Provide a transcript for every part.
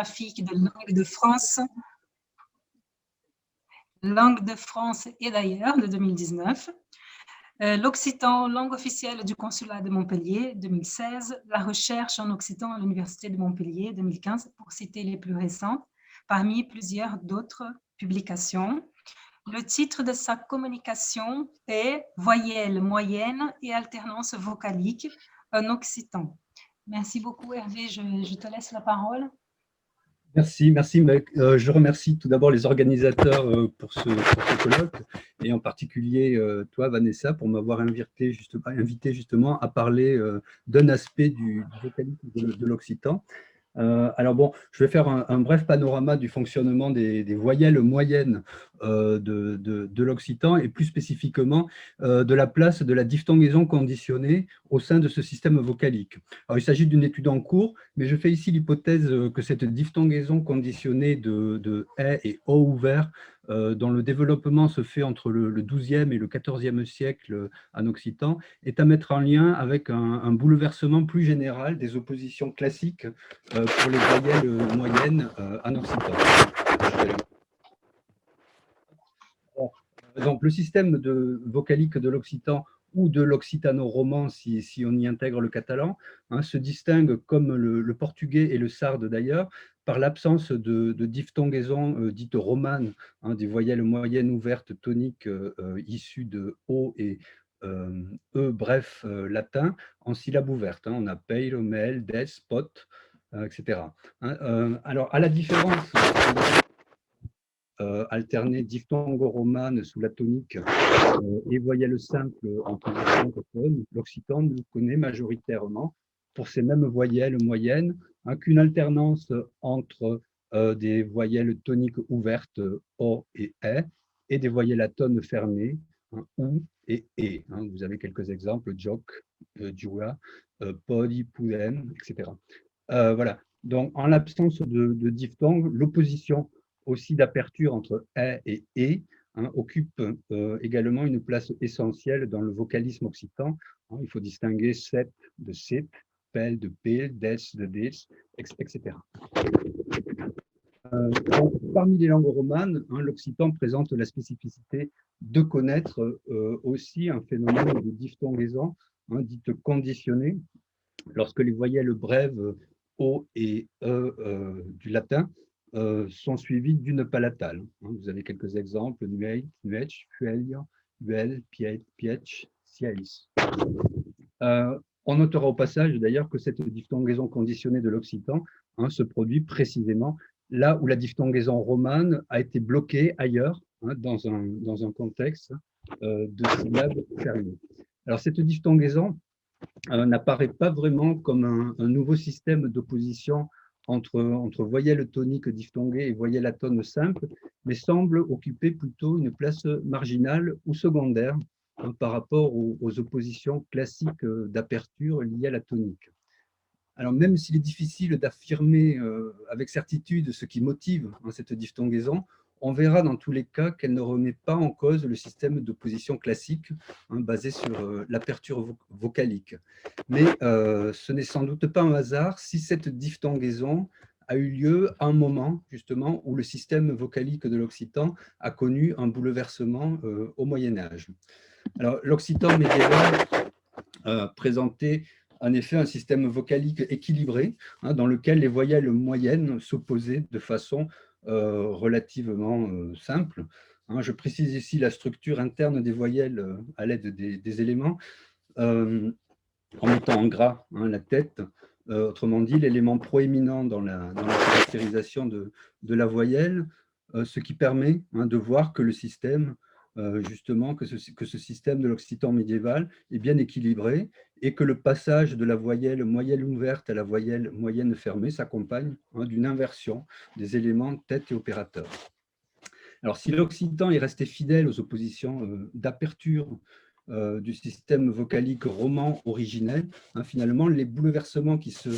cartographique de Langue de France et d'ailleurs de 2019. L'occitan, langue officielle du consulat de Montpellier, 2016. La recherche en occitan à l'Université de Montpellier, 2015, pour citer les plus récentes, parmi plusieurs d'autres publications. Le titre de sa communication est « Voyelles moyennes et alternance vocalique en occitan ». Merci beaucoup Hervé, je te laisse la parole. Merci. Je remercie tout d'abord les organisateurs pour ce colloque et en particulier toi, Vanessa, pour m'avoir invité justement à parler d'un aspect du vocalique de l'occitan. Alors bon, je vais faire un bref panorama du fonctionnement des voyelles moyennes de l'occitan et plus spécifiquement de la place de la diphtongaison conditionnée au sein de ce système vocalique. Alors, il s'agit d'une étude en cours, mais je fais ici l'hypothèse que cette diphtongaison conditionnée de « et » et « o » ouvert dont le développement se fait entre le XIIe et le XIVe siècle en occitan, est à mettre en lien avec un bouleversement plus général des oppositions classiques pour les voyelles moyennes en occitan. Donc, le système vocalique de l'occitan ou de l'occitano-roman, si on y intègre le catalan, se distingue, comme le portugais et le sarde d'ailleurs, par l'absence de diphtongaison dite romane, des voyelles moyennes ouvertes toniques issues de O et E, bref, latin, en syllabes ouvertes. On a peiro, mel, des, pot, etc. Alors, à la différence alterner diphtongo-romane sous la tonique et voyelles simples en position autochtone, l'occitan ne connaît majoritairement, pour ces mêmes voyelles moyennes, qu'une alternance entre des voyelles toniques ouvertes O et E et des voyelles atones fermées OU et E. Vous avez quelques exemples, jok, jua, podi, puden, etc. Voilà. Donc, en l'absence de diphtongue, l'opposition aussi d'aperture entre « et « et » occupe également une place essentielle dans le vocalisme occitan. Il faut distinguer « set » de « sit »,« pel » de « pil »,« des » de « dis », etc. Parmi les langues romanes, l'occitan présente la spécificité de connaître aussi un phénomène de diphtongaison, dite conditionnée, lorsque les voyelles brèves O et E du latin sont suivies d'une palatale. Vous avez quelques exemples, nueit, nuech, fuelio, uel, piech, cialis. On notera au passage d'ailleurs que cette diphtongaison conditionnée de l'occitan se produit précisément là où la diphtongaison romane a été bloquée ailleurs, dans un contexte de syllabes fermées. Alors cette diphtongaison n'apparaît pas vraiment comme un nouveau système d'opposition entre voyelles toniques diphtonguées et voyelles atones simples, mais semble occuper plutôt une place marginale ou secondaire par rapport aux oppositions classiques d'aperture liées à la tonique. Alors, même s'il est difficile d'affirmer avec certitude ce qui motive cette diphtongaison, on verra dans tous les cas qu'elle ne remet pas en cause le système d'opposition classique basé sur l'aperture vocalique. Mais ce n'est sans doute pas un hasard si cette diphtongaison a eu lieu à un moment, justement, où le système vocalique de l'occitan a connu un bouleversement au Moyen-Âge. Alors, l'occitan médiéval présentait en effet un système vocalique équilibré, dans lequel les voyelles moyennes s'opposaient de façon relativement simple. Je précise ici la structure interne des voyelles à l'aide des éléments, en mettant en gras la tête. Autrement dit, l'élément proéminent dans la caractérisation de la voyelle, ce qui permet de voir que le système, justement, que ce système de l'occitan médiéval est bien équilibré et que le passage de la voyelle moyenne ouverte à la voyelle moyenne fermée s'accompagne d'une inversion des éléments tête et opérateur. Alors, si l'occitan est resté fidèle aux oppositions d'aperture du système vocalique roman originel, finalement, les bouleversements qui se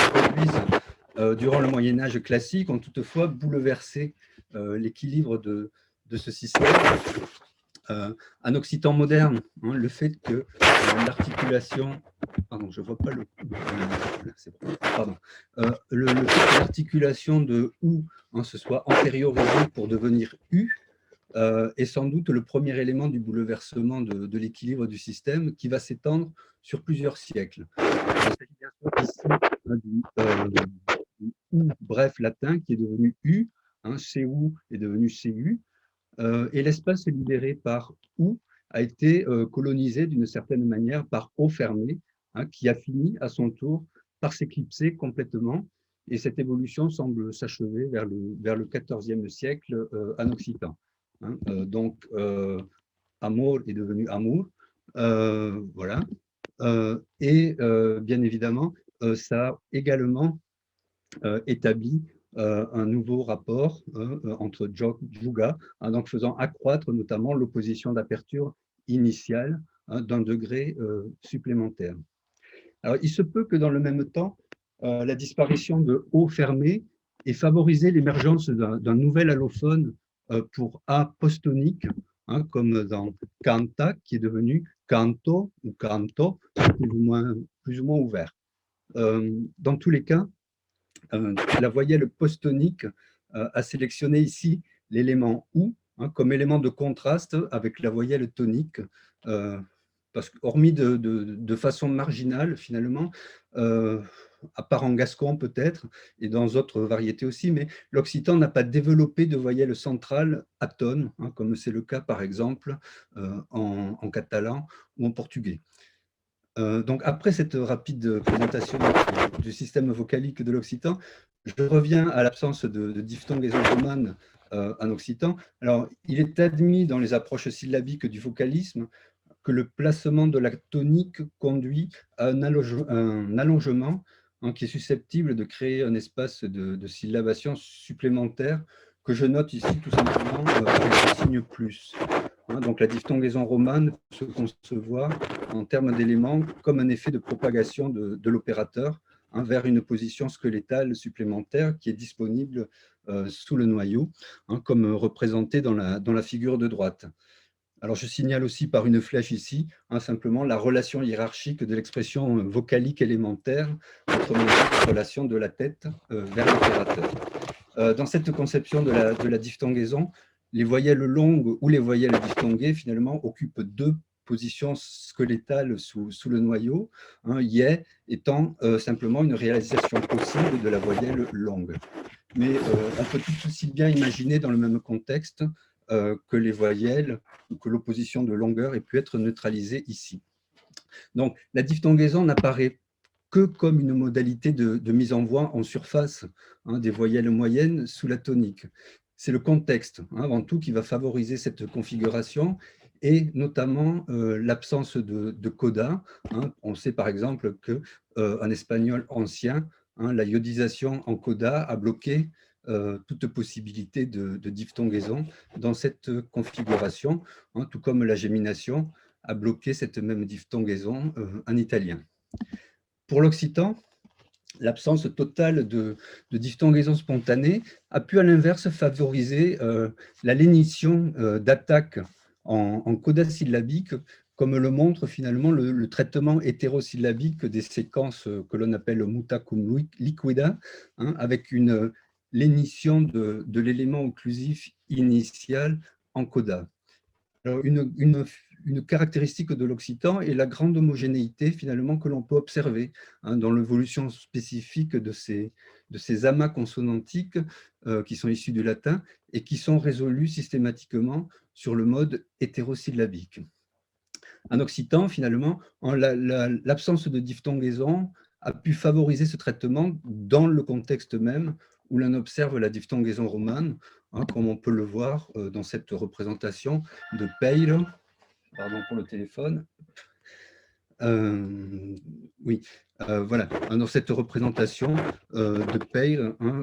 produisent durant le Moyen-Âge classique ont toutefois bouleversé l'équilibre de ce système. en occitan moderne, hein, le fait que l'articulation, pardon, je ne vois pas le, pardon, le fait que l'articulation de ou hein, se soit antériorisée pour devenir u est sans doute le premier élément du bouleversement de l'équilibre du système qui va s'étendre sur plusieurs siècles. Il s'agit bien sûr ici du ou bref latin qui est devenu u, hein, cu est devenu cu, et l'espace libéré par ou a été colonisé d'une certaine manière par O fermé, hein, qui a fini à son tour par s'éclipser complètement. Et cette évolution semble s'achever vers le XIVe siècle en occitan. Hein. Donc, amour est devenu amour. Voilà. Et bien évidemment, ça a également établi un nouveau rapport entre Juga, hein, donc faisant accroître notamment l'opposition d'aperture initiale hein, d'un degré supplémentaire. Alors, il se peut que dans le même temps, la disparition de O fermé ait favorisé l'émergence d'un nouvel allophone pour A postonique, hein, comme dans canta, qui est devenu canto ou canto, plus ou moins ouvert. Dans tous les cas, la voyelle postonique a sélectionné ici l'élément ou hein, comme élément de contraste avec la voyelle tonique, parce que, hormis de façon marginale, finalement, à part en gascon peut-être, et dans d'autres variétés aussi, mais l'occitan n'a pas développé de voyelle centrale atone, hein, comme c'est le cas par exemple en catalan ou en portugais. Donc, après cette rapide présentation du système vocalique de l'occitan, je reviens à l'absence de diphtongaison romane en occitan. Alors, il est admis dans les approches syllabiques du vocalisme que le placement de la tonique conduit à un allongement hein, qui est susceptible de créer un espace de syllabation supplémentaire que je note ici tout simplement avec le signe plus. Hein, donc la diphtongaison romane peut se concevoir en termes d'éléments comme un effet de propagation de l'opérateur hein, vers une position squelettale supplémentaire qui est disponible sous le noyau, hein, comme représenté dans la figure de droite. Alors, je signale aussi par une flèche ici, hein, simplement la relation hiérarchique de l'expression vocalique élémentaire, autrement dit, la relation de la tête vers l'opérateur. Dans cette conception de la diphtongaison, les voyelles longues ou les voyelles diphtonguées, finalement, occupent deux positions squelettales sous le noyau, hein, yé étant simplement une réalisation possible de la voyelle longue. Mais on peut tout aussi bien imaginer dans le même contexte que les voyelles ou que l'opposition de longueur ait pu être neutralisée ici. Donc, la diphtongaison n'apparaît que comme une modalité de mise en voix en surface hein, des voyelles moyennes sous la tonique. C'est le contexte, hein, avant tout, qui va favoriser cette configuration et notamment l'absence de coda. Hein. On sait par exemple qu'en espagnol ancien, hein, la iodisation en coda a bloqué toute possibilité de diphtongaison dans cette configuration, hein, tout comme la gémination a bloqué cette même diphtongaison en italien. Pour l'occitan, l'absence totale de diphtongaison spontanée a pu à l'inverse favoriser la lénition d'attaque en coda syllabique, comme le montre finalement le traitement hétérosyllabique des séquences que l'on appelle muta cum liquida, hein, avec une lénition de l'élément occlusif initial en coda. Alors, une caractéristique de l'occitan est la grande homogénéité finalement que l'on peut observer hein, dans l'évolution spécifique de ces amas consonantiques qui sont issus du latin et qui sont résolus systématiquement sur le mode hétérosyllabique. En occitan, finalement, l'absence de diphtongaison a pu favoriser ce traitement dans le contexte même où l'on observe la diphtongaison romane, hein, comme on peut le voir dans cette représentation de Peyle, pardon pour le téléphone, oui, voilà, dans cette représentation de Peyle, hein,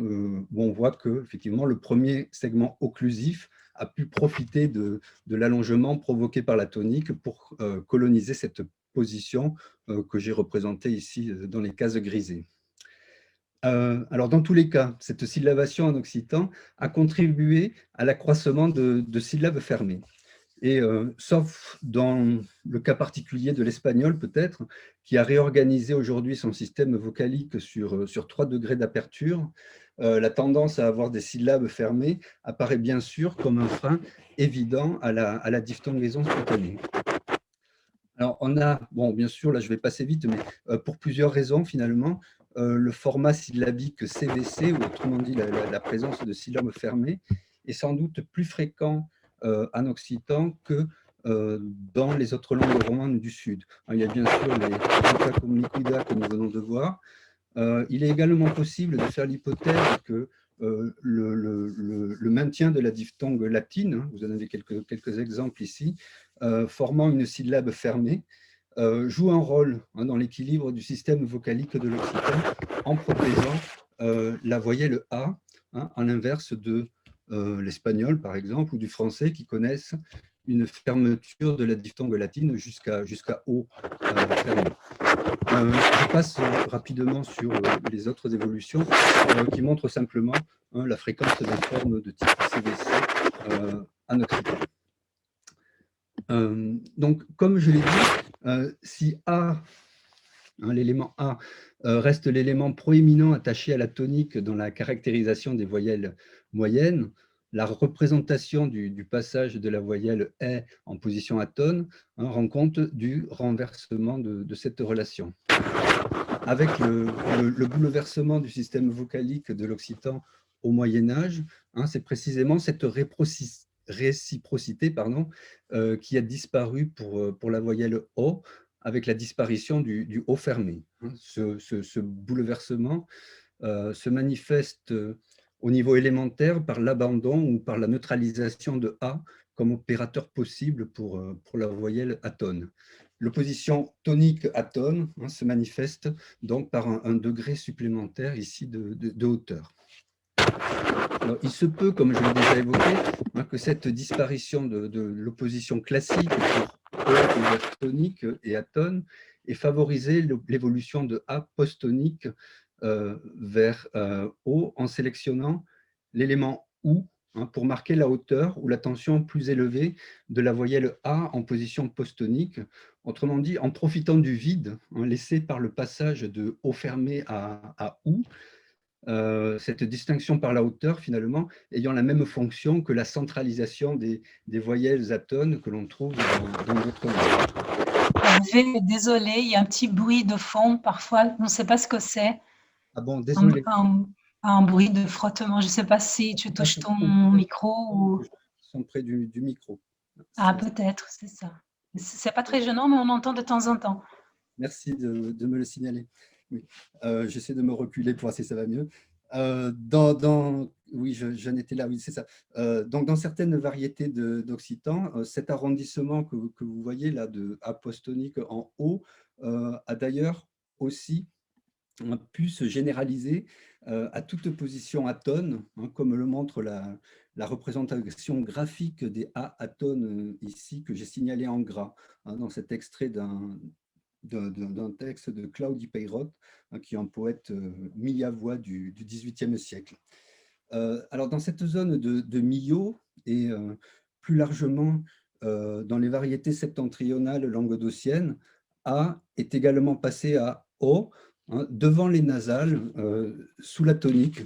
où on voit que effectivement le premier segment occlusif a pu profiter de l'allongement provoqué par la tonique pour coloniser cette position que j'ai représentée ici dans les cases grisées. Alors, dans tous les cas, cette syllabation en occitan a contribué à l'accroissement de syllabes fermées. Et sauf dans le cas particulier de l'espagnol peut-être, qui a réorganisé aujourd'hui son système vocalique sur 3 degrés d'aperture, la tendance à avoir des syllabes fermées apparaît bien sûr comme un frein évident à la diphtongaison spontanée. Alors, on a, bon, bien sûr, là, je vais passer vite, mais pour plusieurs raisons, finalement, le format syllabique CVC, ou autrement dit, la présence de syllabes fermées, est sans doute plus fréquent en occitan que dans les autres langues romanes du Sud. Il y a bien sûr les Vita comme liquida que nous venons de voir. Il est également possible de faire l'hypothèse que le maintien de la diphtongue latine, hein, vous en avez quelques exemples ici, formant une syllabe fermée, joue un rôle hein, dans l'équilibre du système vocalique de l'occitan en protégeant la voyelle A, hein, à l'inverse de l'espagnol, par exemple, ou du français, qui connaissent une fermeture de la diphtongue latine jusqu'à O fermé. Je passe rapidement sur les autres évolutions qui montrent simplement hein, la fréquence des formes de type CVC en occitan. Donc, comme je l'ai dit, si A, hein, l'élément A, reste l'élément proéminent attaché à la tonique dans la caractérisation des voyelles moyennes, la représentation du passage de la voyelle E en position atone hein, rend compte du renversement de cette relation. Avec le bouleversement du système vocalique de l'occitan au Moyen-Âge, hein, c'est précisément cette réciprocité qui a disparu pour la voyelle O avec la disparition du O fermé. Hein. Ce bouleversement se manifeste au niveau élémentaire par l'abandon ou par la neutralisation de A comme opérateur possible pour la voyelle atone. L'opposition tonique-atone hein, se manifeste donc par un degré supplémentaire ici de hauteur. Alors, il se peut, comme je l'ai déjà évoqué, hein, que cette disparition de l'opposition classique pour O tonique et atone ait favorisé l'évolution de A post-tonique vers O en sélectionnant l'élément OU hein, pour marquer la hauteur ou la tension plus élevée de la voyelle A en position post-tonique. Autrement dit, en profitant du vide hein, laissé par le passage de O fermé à OU, cette distinction par la hauteur, finalement, ayant la même fonction que la centralisation des voyelles atones que l'on trouve dans d'autres langues. Désolée, il y a un petit bruit de fond parfois, on ne sait pas ce que c'est. Ah bon, désolé. Un bruit de frottement, je ne sais pas si tu touches ton micro ou… Ils sont près du micro. Ah, peut-être, c'est ça. Ce n'est pas très gênant, mais on entend de temps en temps. Merci de me le signaler. Oui. J'essaie de me reculer pour voir si ça va mieux. Oui, j'en étais là, oui, c'est ça. Donc, dans certaines variétés d'occitan, cet arrondissement que vous voyez là de apostonique en haut a d'ailleurs aussi pu se généraliser à toute position atone, hein, comme le montre la représentation graphique des A atones ici, que j'ai signalé en gras, hein, dans cet extrait d'un texte de Claudi Peyrot, hein, qui est un poète millavois du XVIIIe siècle. Alors, dans cette zone de Millau et plus largement dans les variétés septentrionales languedociennes, A est également passé à O, hein, devant les nasales, sous la tonique,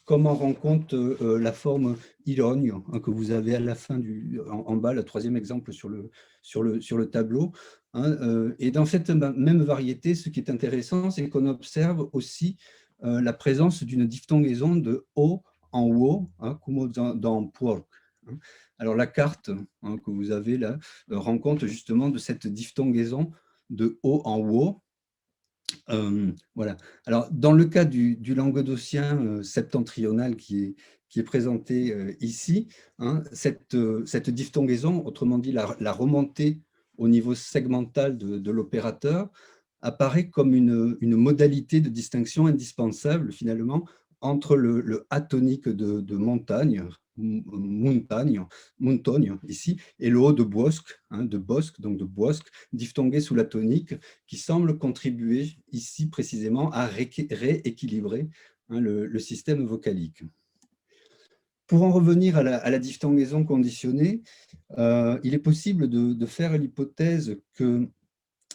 comme en rend compte la forme irogne hein, que vous avez à la fin en bas, le troisième exemple sur le tableau. Hein, et dans cette même variété, ce qui est intéressant, c'est qu'on observe aussi la présence d'une diphtongaison de O en O, hein, comme dans pork. Hein. Alors la carte hein, que vous avez là rend compte justement de cette diphtongaison de O en O. Voilà. Alors, dans le cas du languedocien septentrional qui est présenté ici, hein, cette diphtongaison, autrement dit la remontée au niveau segmental de l'opérateur, apparaît comme une modalité de distinction indispensable finalement entre le atonique de montagne, montagne ici, et le haut de bosque, hein, donc de bosque, diphtongué sous la tonique, qui semble contribuer ici précisément à rééquilibrer hein, le système vocalique. Pour en revenir à la diphtongaison conditionnée, il est possible de faire l'hypothèse que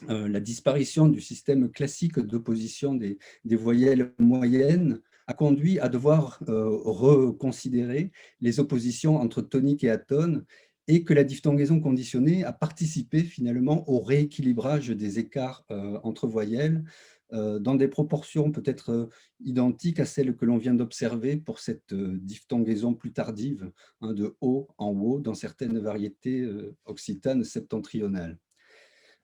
la disparition du système classique d'opposition des voyelles moyennes a conduit à devoir reconsidérer les oppositions entre tonique et atone, et que la diphtongaison conditionnée a participé finalement au rééquilibrage des écarts entre voyelles dans des proportions peut-être identiques à celles que l'on vient d'observer pour cette diphtongaison plus tardive, hein, de haut en haut dans certaines variétés occitanes septentrionales.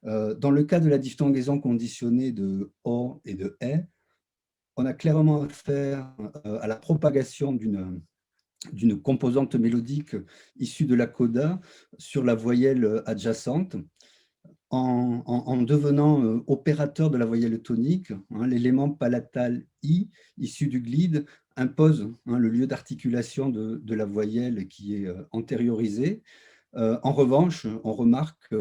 Dans le cas de la diphtongaison conditionnée de O et de E, on a clairement affaire à la propagation d'une composante mélodique issue de la coda sur la voyelle adjacente, en devenant opérateur de la voyelle tonique. Hein, l'élément palatal I, issu du glide, impose le lieu d'articulation de la voyelle qui est antériorisée. En revanche, on remarque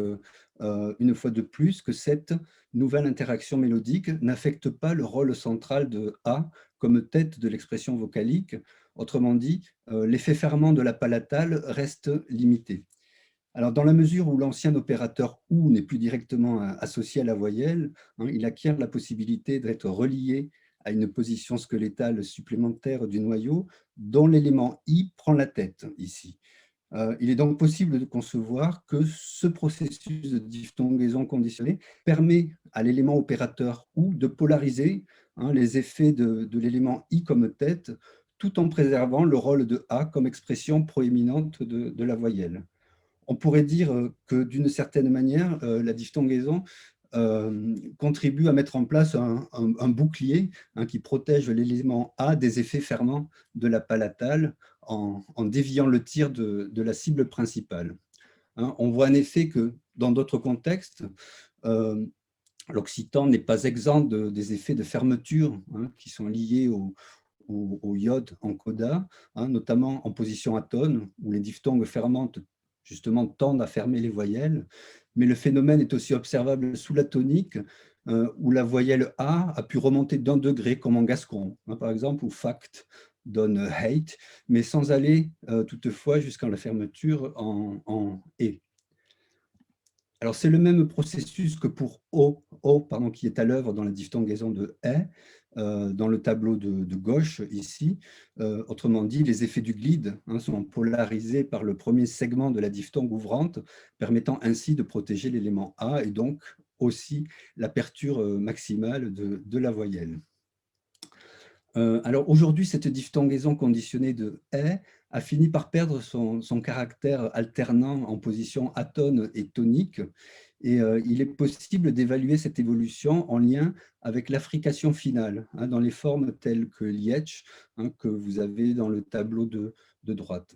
une fois de plus que cette nouvelle interaction mélodique n'affecte pas le rôle central de A comme tête de l'expression vocalique. Autrement dit, l'effet fermant de la palatale reste limité. Alors, dans la mesure où l'ancien opérateur OU n'est plus directement associé à la voyelle, hein, il acquiert la possibilité d'être relié à une position squelettale supplémentaire du noyau dont l'élément I prend la tête ici. Il est donc possible de concevoir que ce processus de diphtongaison conditionnée permet à l'élément opérateur OU de polariser les effets de l'élément I comme tête, tout en préservant le rôle de A comme expression proéminente de la voyelle. On pourrait dire que d'une certaine manière, la diphtongaison contribue à mettre en place un bouclier qui protège l'élément A des effets fermants de la palatale en déviant le tir de la cible principale. Hein, on voit en effet que dans d'autres contextes, l'occitan n'est pas exempt des effets de fermeture qui sont liés au iode en coda, notamment en position atone, où les diphtongues fermantes justement tendent à fermer les voyelles, mais le phénomène est aussi observable sous la tonique, où la voyelle A pu remonter d'un degré, comme en gascon, par exemple, où fact donne hate, mais sans aller toutefois jusqu'à la fermeture en E. Alors, c'est le même processus que pour O qui est à l'œuvre dans la diphtongaison de E, dans le tableau de gauche ici. Autrement dit, les effets du glide sont polarisés par le premier segment de la diphtongue ouvrante, permettant ainsi de protéger l'élément A et donc aussi l'aperture maximale de la voyelle. Alors aujourd'hui, cette diphtongaison conditionnée de « a fini par perdre son caractère alternant en position atone et tonique, et il est possible d'évaluer cette évolution en lien avec l'affrication finale, dans les formes telles que lietch, que vous avez dans le tableau de droite.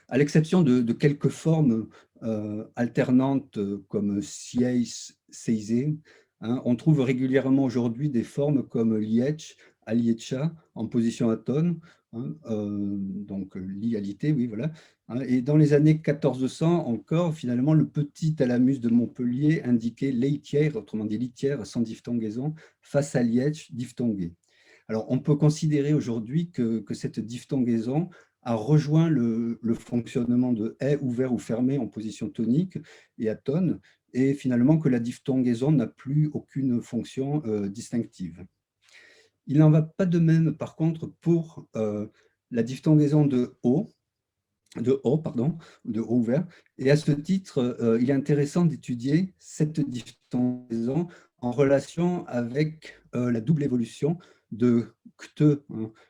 À l'exception de quelques formes alternantes comme sies, seise, on trouve régulièrement aujourd'hui des formes comme lietch, aliecha en position atone, donc lialité, oui, voilà. Et dans les années 1400 encore, finalement, le petit thalamus de Montpellier indiquait leitière, autrement dit litière sans diphtongaison, face à lietch diphtongué. Alors, on peut considérer aujourd'hui que cette diphtongaison a rejoint le fonctionnement de « ouvert ou fermé en position tonique et atone », et finalement que la diphtongaison n'a plus aucune fonction distinctive. Il n'en va pas de même, par contre, pour la diphtongaison de O, de O ouvert. Et à ce titre, il est intéressant d'étudier cette diphtongaison en relation avec la double évolution de cte,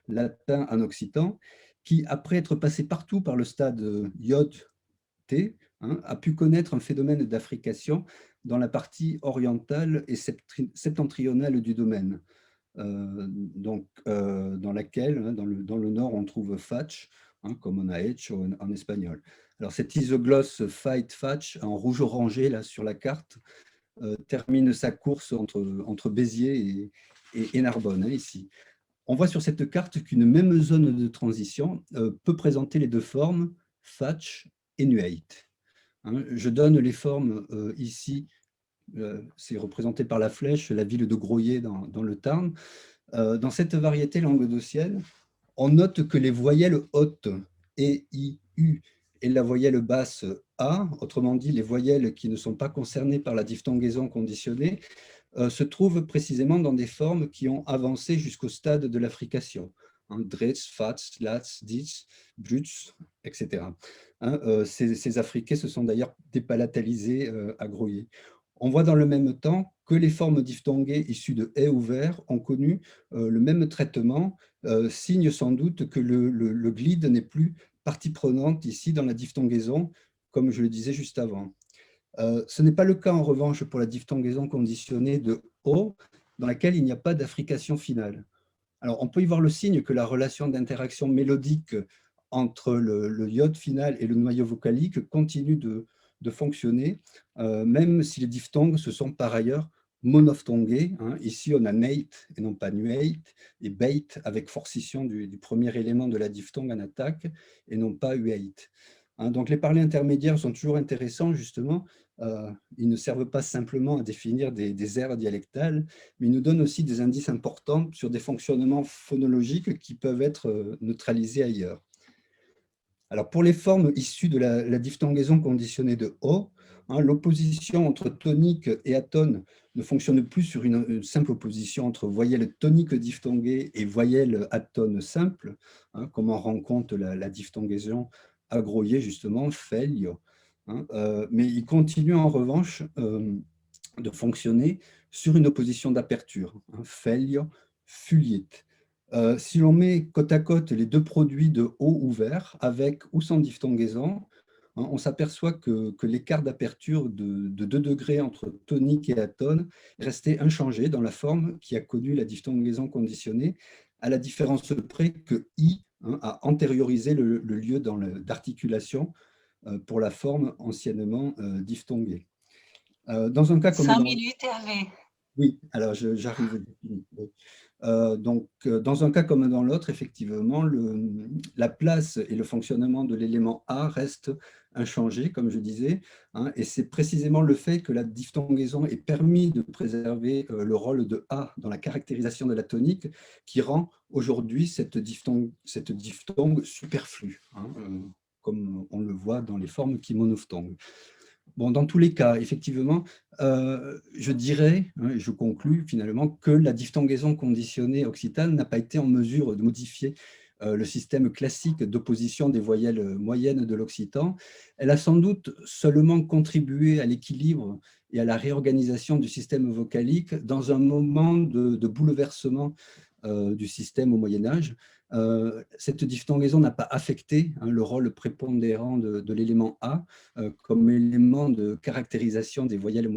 latin en occitan, qui, après être passé partout par le stade iode-t, a pu connaître un phénomène d'affrication dans la partie orientale et septentrionale du domaine. Dans laquelle, dans le nord, on trouve fatch, comme on a hecho en espagnol. Alors, cette isoglosse fight fatch en rouge orangé là, sur la carte termine sa course entre Béziers et Narbonne, ici. On voit sur cette carte qu'une même zone de transition peut présenter les deux formes fatch et nuate. Je donne les formes ici. C'est représenté par la flèche, la ville de Groyer dans le Tarn. Dans cette variété languedocienne, On note que les voyelles hautes E, I, U et la voyelle basse A, autrement dit les voyelles qui ne sont pas concernées par la diphtongaison conditionnée, se trouvent précisément dans des formes qui ont avancé jusqu'au stade de l'affrication. Hein, Dretz, Fats, Lats, Ditz, Brutz, etc. Hein, ces affriqués se sont d'ailleurs dépalatalisés à Groyer. On voit dans le même temps que les formes diphtonguées issues de haies ouverts ont connu le même traitement, signe sans doute que le glide n'est plus partie prenante ici dans la diphtongaison, comme je le disais juste avant. Ce n'est pas le cas en revanche pour la diphtongaison conditionnée de O, dans laquelle il n'y a pas d'affrication finale. Alors, on peut y voir le signe que la relation d'interaction mélodique entre le iode final et le noyau vocalique continue de fonctionner, même si les diphtongues se sont par ailleurs monophthongés. Hein. Ici, on a nate et non pas nuate, et bait avec forcition du premier élément de la diphtongue en attaque, et non pas uate. Hein, donc, les parlers intermédiaires sont toujours intéressants, justement. Ils ne servent pas simplement à définir des aires dialectales, mais ils nous donnent aussi des indices importants sur des fonctionnements phonologiques qui peuvent être neutralisés ailleurs. Alors, pour les formes issues de la diphtongaison conditionnée de O, hein, l'opposition entre tonique et atone ne fonctionne plus sur une simple opposition entre voyelles toniques diphtonguées et voyelles atones simples, hein, comme on rencontre la diphtongaison à Groyer, justement, Feglio. Hein, mais il continue en revanche de fonctionner sur une opposition d'aperture, hein, Feglio, Fuliet. Si l'on met côte à côte les deux produits de haut ouvert, avec ou sans diphtongaison, hein, on s'aperçoit que l'écart d'aperture de 2 degrés entre tonique et atone restait inchangé dans la forme qui a connu la diphtongaison conditionnée, à la différence près que I, hein, a antériorisé le lieu d'articulation pour la forme anciennement diphtonguée. Dans un cas comme 5 dans... minutes, Hervé. Oui, alors j'arrive. Oui. Donc, dans un cas comme dans l'autre, effectivement, la place et le fonctionnement de l'élément A restent inchangés, comme je disais, hein, et c'est précisément le fait que la diphtongaison ait permis de préserver le rôle de A dans la caractérisation de la tonique qui rend aujourd'hui cette diphtongue superflue, hein, comme on le voit dans les formes qui monophthongues. Bon, dans tous les cas, effectivement, je dirais, hein, et je conclus finalement, que la diphtongaison conditionnée occitane n'a pas été en mesure de modifier le système classique d'opposition des voyelles moyennes de l'occitan. Elle a sans doute seulement contribué à l'équilibre et à la réorganisation du système vocalique dans un moment de bouleversement du système au Moyen-Âge. Cette diphtongaison n'a pas affecté, hein, le rôle prépondérant de l'élément A comme élément de caractérisation des voyelles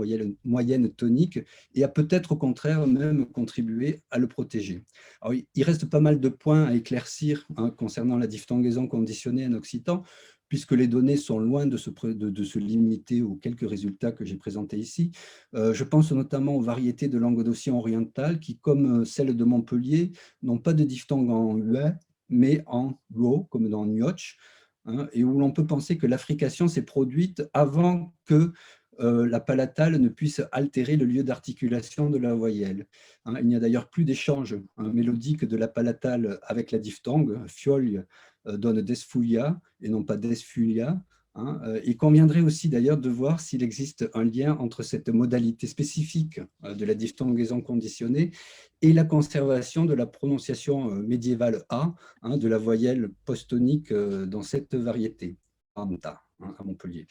moyennes toniques et a peut-être au contraire même contribué à le protéger. Alors, il reste pas mal de points à éclaircir, hein, concernant la diphtongaison conditionnée en occitan, puisque les données sont loin de se limiter aux quelques résultats que j'ai présentés ici. Je pense notamment aux variétés de Languedocien oriental qui, comme celle de Montpellier, n'ont pas de diphtongue en UE, mais en GO, comme dans Nioch, hein, et où l'on peut penser que l'affrication s'est produite avant que la palatale ne puisse altérer le lieu d'articulation de la voyelle. Hein, il n'y a d'ailleurs plus d'échange, hein, mélodique de la palatale avec la diphtongue. Fiol donne desfulia et non pas desfulia. Hein. Il conviendrait aussi d'ailleurs de voir s'il existe un lien entre cette modalité spécifique de la diphtongaison conditionnée et la conservation de la prononciation médiévale A, hein, de la voyelle postonique dans cette variété, Anta, hein, à Montpellier.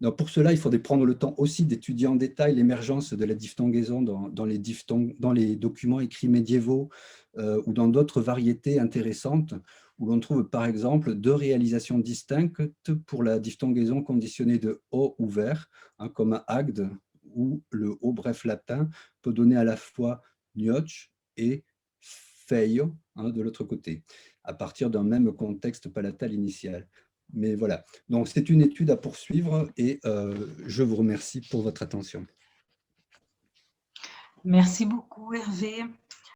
Donc pour cela, il faudrait prendre le temps aussi d'étudier en détail l'émergence de la diphtongaison dans les documents écrits médiévaux ou dans d'autres variétés intéressantes, où l'on trouve par exemple 2 réalisations distinctes pour la diphtongaison conditionnée de O ouvert, hein, comme Agde, où le O bref latin peut donner à la fois Nioch et Feio, hein, de l'autre côté, à partir d'un même contexte palatal initial. Mais voilà, donc c'est une étude à poursuivre et je vous remercie pour votre attention. Merci beaucoup, Hervé.